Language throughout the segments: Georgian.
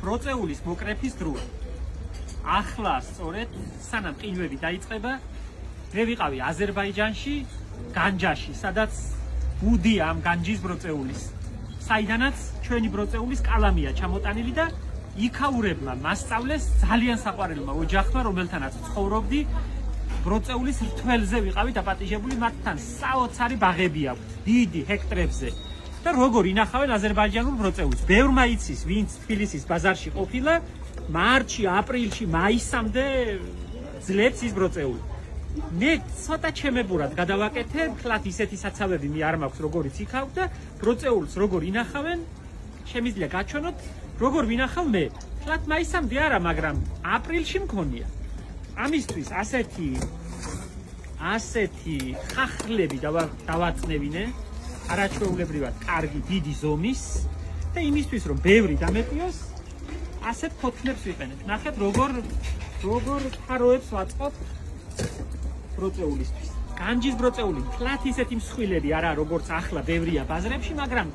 ბროწეულის მოკრეფის დროა. ახლა სწორედ სანამ ყინვები დაიწყება, მე ვიყავი აზერბაიჯანში, განჯაში, სადაც ბუდია ამ განჯის ბროწეულის. საიდანაც ჩვენი ბროწეულის კალამია ჩამოტანილი და იქაურებმა მასწავლეს ძალიან საყვარელმა ოჯახმა, რომელთანაც ცხოვრობდი. ბროწეულის რთველზე ვიყავი დაპატიჟებული, მათთან საოცარი ბაღები აქვთ, დიდი ჰექტრებზე. და როგორ ინახავენ აზერბაიჯანულ ბროწეულს. ბევრმა იცის, ვინც თბილისის ბაზარში ყოფილა, მარტში, აპრილში, მაისამდე ძლებს ის ბროწეული. მე ცოტა ჩემებურად გადავაკეთე, თლათ ისეთი საცავები მე არ მაქვს, როგორიც იქავ და ბროწეულს როგორ ინახავენ, შემიძლია გაჩვენოთ, როგორ ვინახავ მე. თლათ მაისამდე არა, მაგრამ აპრილში მქონია. ამისთვის ასეთი ხახლები დავაწნევინე, არაჩვეულებრივად კარგი დიდი ზომის და იმისთვის რომ ბევრი დამეტიოს, ასეთ ფოთლებს ვიყენებ. ნახეთ როგორ თაროებს ვაწყობ ბროწეულისთვის. განჯის ბროწეული თლათ ისეთი მსხვილები არა, როგორც ახლა ბევრია ბაზრებში, მაგრამ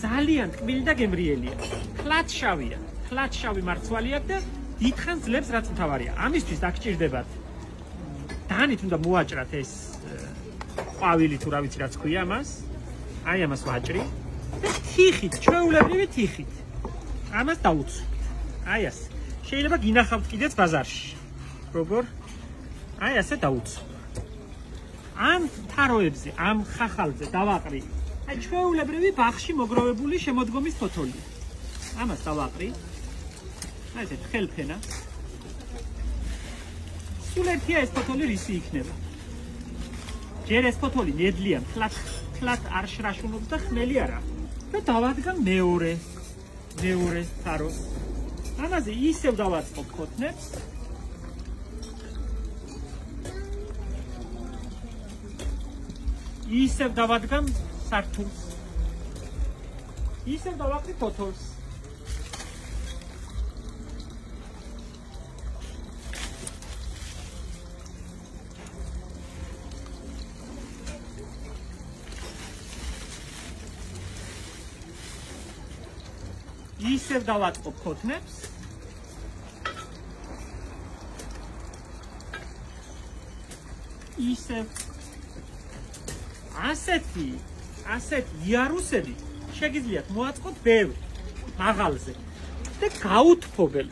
ძალიან ტკბილი და გემრიელია. თლათ შავი მარცვალი აქვს და დიდხანს ძლებს, რაც მთავარია. ამისთვის დაგჭირდებათ დანით უნდა მოაჭრათ ეს ყვავილი თუ რა ვიცი რაც ქვია ამას. აი ამას ვაჭრი და თიხით, ჩვეულებრივი თიხით. ამას დავუცვით. აი ასე. შეიძლება გინახავთ კიდეც ბაზარში. როგორ? აი ასე დავუცვით. ამ თაროებზე, ამ ხახალზე დავაყრი. აი ჩვეულებრივი ბაღში მოგროვებული შემოდგომის ფოთოლი. ამას დავაყრი. აი ეს ხელფენა. სულ ერთია ეს ფოთოლი რისი იქნება. ჯერ ეს ფოთოლი ნედლია, თლათ არ შრაშუნობს და ხმელი არა. და დავადგან მეორე თაროს. ამაზე ისევ დავაწყობ ფოთლებს. ისევ დავადგან სართულს. ისევ დავაყრი ფოთოლს. ისევ დავაწყობ ფოთლებს. ისევ ასეთი იარუსები შეგიძლიათ მოაწყოთ ბევრი მაღალზე და გაუთფობელ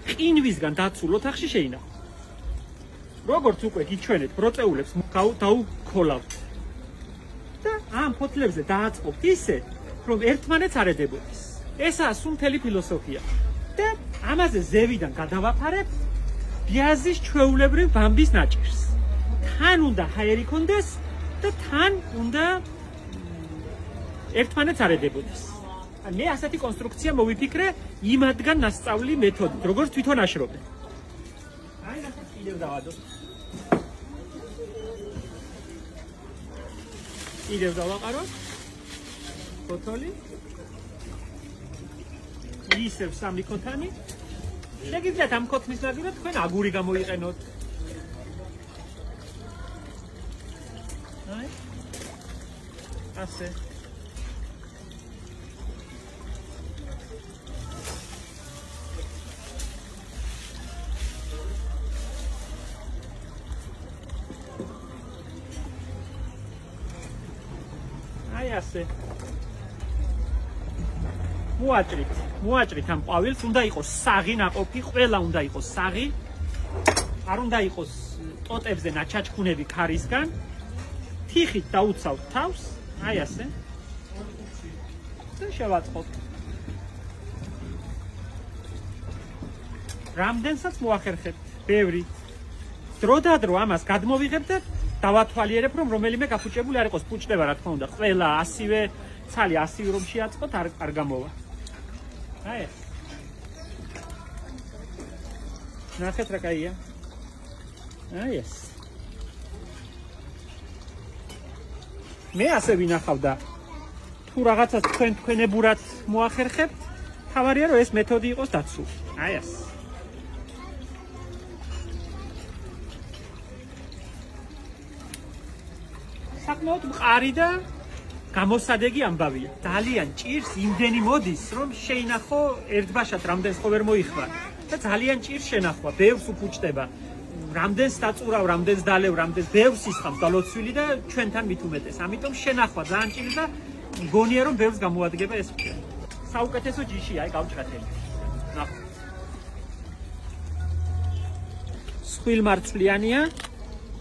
ყინვისგან დაცულ ოთახში შეინახოთ. როგორც უკვე გიჩვენეთ, ბროწეულებს დაუქოლავთ და ამ ფოთლებზე დააწყობთ ისე, რომ ერთმანეთს არ ედებოდეს. ესაა სუნთელი ფილოსოფია და ამაზე ზევიდან გადავაფარებთ ბიაზის ჩვეულებრივ ბამბის ნაჭერს. თან უნდა ჰაერი კონდეს და თან უნდა ერთმანეთს არ ედებოდეს. მე ასეთი კონსტრუქცია მოვიფიქრე იმადგან ნასწავლი მეთოდით, როგორც თვითონ აშრობენ. აი ნახეთ კიდევ დავადოთ. კიდევ დავაყაროთ ფოთოლი. ისევ სამი ქოთანი. შეგიძლიათ ამ ქოთნის ნადირად თქვენ აგური გამოიყენოთ. აი. ასე. აი ასე. მოაჭრით ამ ყვავილს, უნდა იყოს საღი ნაყოფი, ყველა უნდა იყოს საღი. არ უნდა იყოს ტოტებზე ნაჩაჩქუნები ქარისგან. თიხით დაუცავთ თავს, აი ასე. და შევაწყობთ. რამდენსაც მოახერხებთ, ბევრი. დროდადრო ამას გადმოვიღებ და დავათვალიერებ, რომ რომელიმე გაფუჭებული არ იყოს, ფუჭდება რა თქმა უნდა. ყველა ასივე ცალი ასივე რომ შეაწყოთ, არ გამოვა. აი ეს. ნახეთ რა კაია. აი ეს. მე ასე ვინახავ და თუ რაღაცას თქვენებურად მოახერხებთ, თავარია რომ ეს მეთოდი იყოს დაცული. აი ეს. საკმაოდ მყარი და გამოსადეგი ამბავია. ძალიან ჭირს იმდენი მოდის, რომ შეინახო ერთბაშად რამდენს ხო ვერ მოიხვა და ძალიან ჭირს შენახვა, ბევრს უფუჭდება. რამდენს დაწურავ, რამდენს დალევ, რამდენს ბევრს ისხამს გალოცვილი და ჩვენთან მით უმეტეს. ამიტომ შენახვა ძალიან ჭირს და მგონია რომ ბევრს გამოადგება ეს ფერი. საუკეთესო ჯიშია, აი გავჭრათელი. ნახო. სხვილმარცვლიანია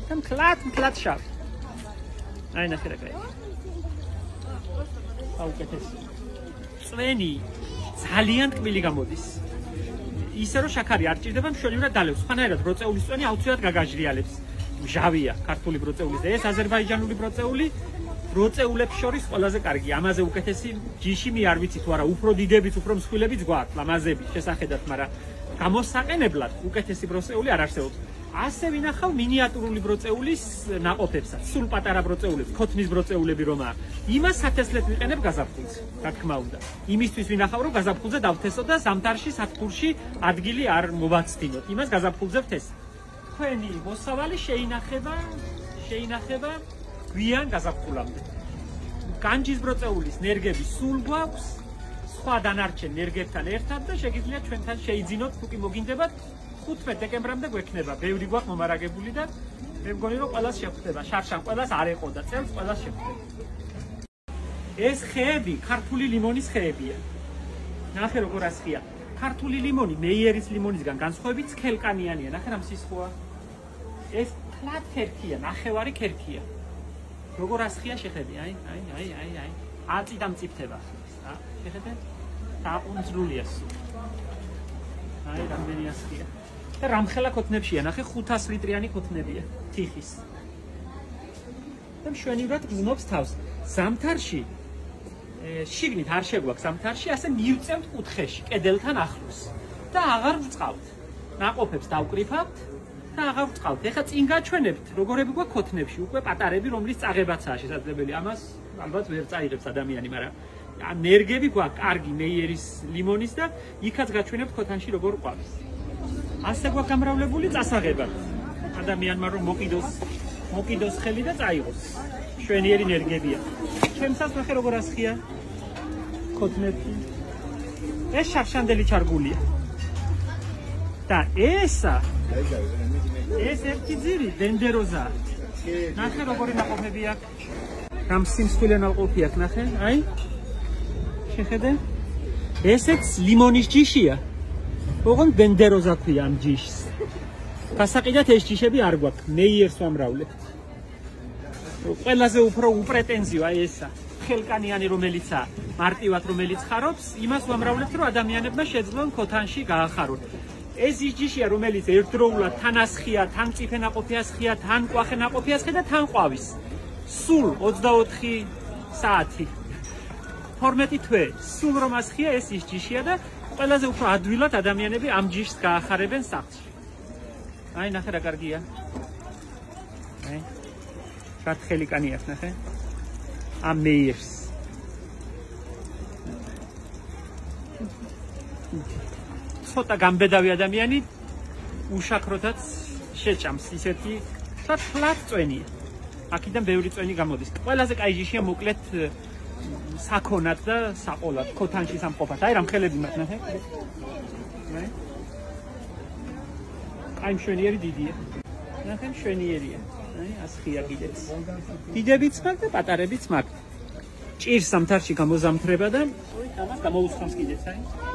და მკლად შავი. აი ნახე რა კაი. საუკეთესო. წვენი ძალიან ტკბილი გამოდის. ისე რომ შაქარი არ ჭირდება, მშვენივრად დალევს. სხვანაირად ბროწეულის წვენი აუცილებლად გაგაჟრიალებს. მჟავია ქართული ბროწეულის და ეს აზერბაიჯანული ბროწეული ბროწეულებს შორის ყველაზე კარგი. ამაზე უკეთესი ჯიში მე არ ვიცი თუ არა, უფრო დიდებიც, უფრო მსხვილებიც გვაქვს, ლამაზები შესახედათ, მაგრამ გამოსაყენებლად უკეთესი ბროწეული არ არსებობს. ასე ვინახავ მინიატურული ბროწეულის ნაყოფებსაც, სულ პატარა ბროწეულებს, ქოთნის ბროწეულები რომაა. იმას სათესლად ვიყენებ გაზაფხულზე, რა თქმა უნდა. იმისთვის ვინახავ რომ გაზაფხულზე დავთესო და ზამთარში სათბურში ადგილი არ მოვაცდინოთ. იმას გაზაფხულზე ვთესე. თქვენი მოსავალი შეინახება გვიან გაზაფხულამდე. განჯის ბროწეულის ნერგები სულ გვაქვს, სხვა დანარჩენ ნერგებთან ერთად და შეგიძლიათ ჩვენთან შეიძინოთ, თუ კი მოგინდებათ 15 დეკემბრამდე გვექნება. ბევრი გვაქვს მომარაგებული და მე მგონი რომ ყველას შეხვდება. შარშან ყველას არ ეყო და წელს ყველას შეხვდება. ეს ხეები ქართული ლიმონის ხეებია. ნახე როგორ ასხია. ქართული ლიმონი მეიერის ლიმონისგან განსხვავებით სქელკანიანია. ნახე რა მსისხოა. ეს თლად ქერქია, ნახევარი ქერქია. როგორ ასხია შეხები, აი. აწი და მწიფთება. შეხედე? დაყუნწრულია სულ. აი, რამდენი ასხია. და რამხელა ქოთნებშია, ნახე 500 ლიტრიანი ქოთნებია, თიხის. და მშვენივრად გზნობს თავს. ზამთარში შიგნით არ შეგვაქვს ზამთარში, ასე მივწევთ კუთხეში, კედელთან ახლოს და აღარ ვწყავთ. ნაყოფებს დავკრიფავთ და აღარ ვწყავთ. ეხლა წინ გაჩვენებთ, როგორები გვაქვს ქოთნებში, უკვე პატარები, რომლის წაღებაცაა შესაძლებელი. ამას ალბათ ვერ წაიღებს ადამიანი, მაგრამ ნერგები გვაქვს კარგი მეიერის ლიმონის და იქაც გაჩვენებთ ქოთანში როგორ ყვავს. ასე გვაქვს გამრავლებული წასაღება. ადამიანმა რომ მოკიდოს ხელი და წაიღოს. შვენიერი ნერგებია. ჩემსაც ნახე როგორ ასხია ქოთნებში. ეს შარშანდელი ჩარგულია. და ეს ერთი ძირი დენდეროზა. ნახე როგორი ნაყოფები აქვს. რამ სიმსხვილე ნაყოფი აქვს, ნახე, აი. შეხედე? ესეც ლიმონის ჯიშია. ოღონდ დენდეროზა ქვია ამ ჯიშს. გასაყიდად ეს ჯიშები არ გვაქვს, მეიერს ვამრავლებთ. ყველაზე უფრო უპრეტენზიო აი ესა. ხელკანიანი რომელიცაა, მარტივად რომელიც ხარობს, იმას ვამრავლებთ, რომ ადამიანებმა შეძლონ ქოთანში გაახარონ. ეს ის ჯიშია, რომელიც ერთდროულად თან ასხია, თან წიფე ნაყოფი ასხია, თან ყვახე ნაყოფი ასხია და თან ყვავის. სულ 24 საათი. 12 თვე, სულ რომ ასხია ეს ის ჯიშია და ყველაზე უფრო ადვილად ადამიანები ამ ჯიშს გაახარებენ სახლში. აი ნახე რა კარგია. აი. რა ხელიკანი აქვს ნახე. ამ მეიერს. ცოტა გამბედავი ადამიანი უშაქროთაც შეჭამს ისეთი თლად წვენია. აქედან ბევრი წვენი გამოდის. ყველაზე კაი ჯიშია მოკლედ საქონად და საყოლად, ქოთანში სამყოფად. აი რა მხელები მაქვს ნახე. აი მშვენიერი დიდია. ნახე მშვენიერია. აი ასხია კიდეც. დიდებიც მაქვს და პატარებიც მაქვს. ჭირს ზამთარში გამოზამთრება და ამას გამოუსხამს კიდეც, აი.